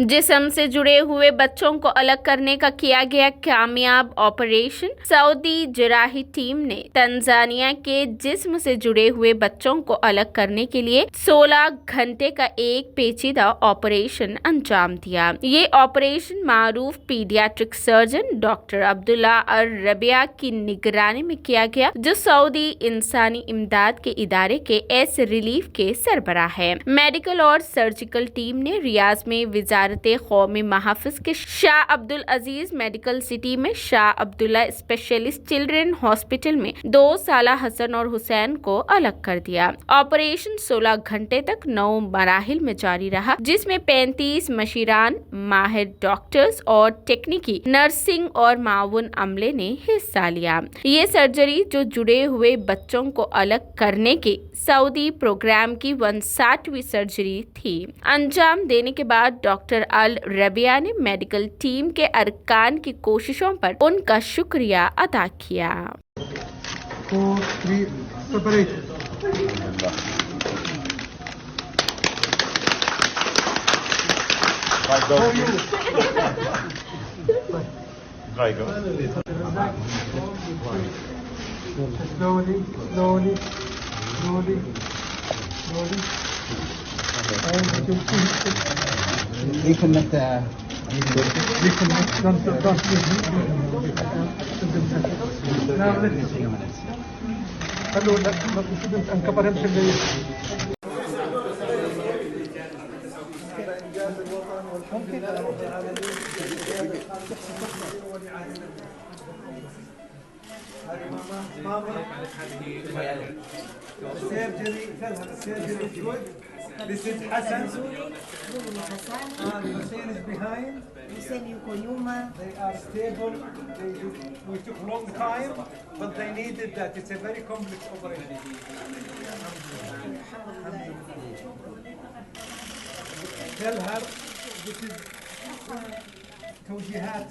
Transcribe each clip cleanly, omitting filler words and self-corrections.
जिस्म से जुड़े हुए बच्चों को अलग करने का किया गया कामयाब ऑपरेशन। सऊदी जराही टीम ने तंजानिया के जिस्म से जुड़े हुए बच्चों को अलग करने के लिए 16 घंटे का एक पेचीदा ऑपरेशन अंजाम दिया। ये ऑपरेशन मारूफ पीडियाट्रिक सर्जन डॉक्टर अब्दुल्ला अल रबिया की निगरानी में किया गया, जो सऊदी इंसानी इमदाद के इदारे के एस रिलीफ के सरबराह है। मेडिकल और सर्जिकल टीम ने रियाज में वजारत कौमी महाफिज के शाह अब्दुल अजीज मेडिकल सिटी में Shah Abdullah specialist children hospital में 2 साला हसन और हुसैन को अलग कर दिया। ऑपरेशन 16 घंटे तक 9 मराहिल में जारी रहा, जिसमें 35 मशीरान, माहिर डॉक्टर्स और टेक्निकी नर्सिंग और माउन अमले ने हिस्सा लिया। ये सर्जरी, जो जुड़े हुए बच्चों को अलग करने के सऊदी प्रोग्राम की 59वीं सर्जरी थी, अंजाम देने के बाद डॉक्टर अल रबिया ने मेडिकल टीम के अरकान की कोशिशों पर उनका शुक्रिया अदा किया। 4, 3, separate. Dry go. Slowly, slowly, slowly, slowly. And you can see reconnect don't now let's hello let's uncover him في surgery good. This is Hassan. Hussein is behind. Hussein yuko nyuma. They are stable. We took long time, but they needed that. It's a very complex operation. Tell her this is توجيهات.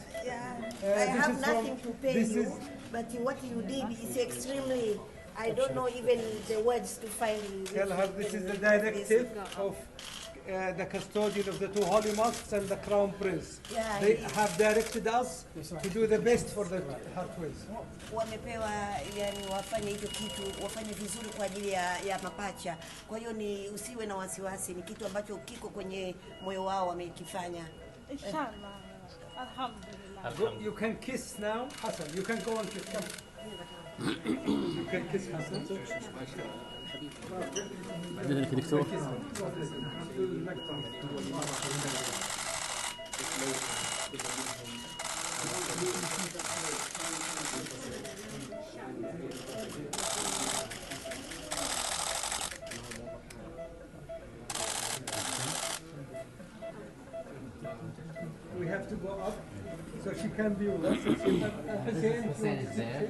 I have nothing to pay you, but what you did is extremely, I don't know even the words to find. Tell her this is the directive of the custodian of the 2 holy mosques and the crown prince. Yeah, They have directed us to do the best for her twins. Wamepewa yani wafanye hicho kitu, wafanye vizuri kwa ajili ya mapacha. Kwa hiyo ni usiwe na wasiwasi, ni kitu ambacho kiko kwenye moyo wao wamekifanya. Inshallah. Alhamdulillah. You can kiss now, Hassan. You can go and kiss. Come. You can kiss Hassan. We have to go up so she can be with us. Hussein is there.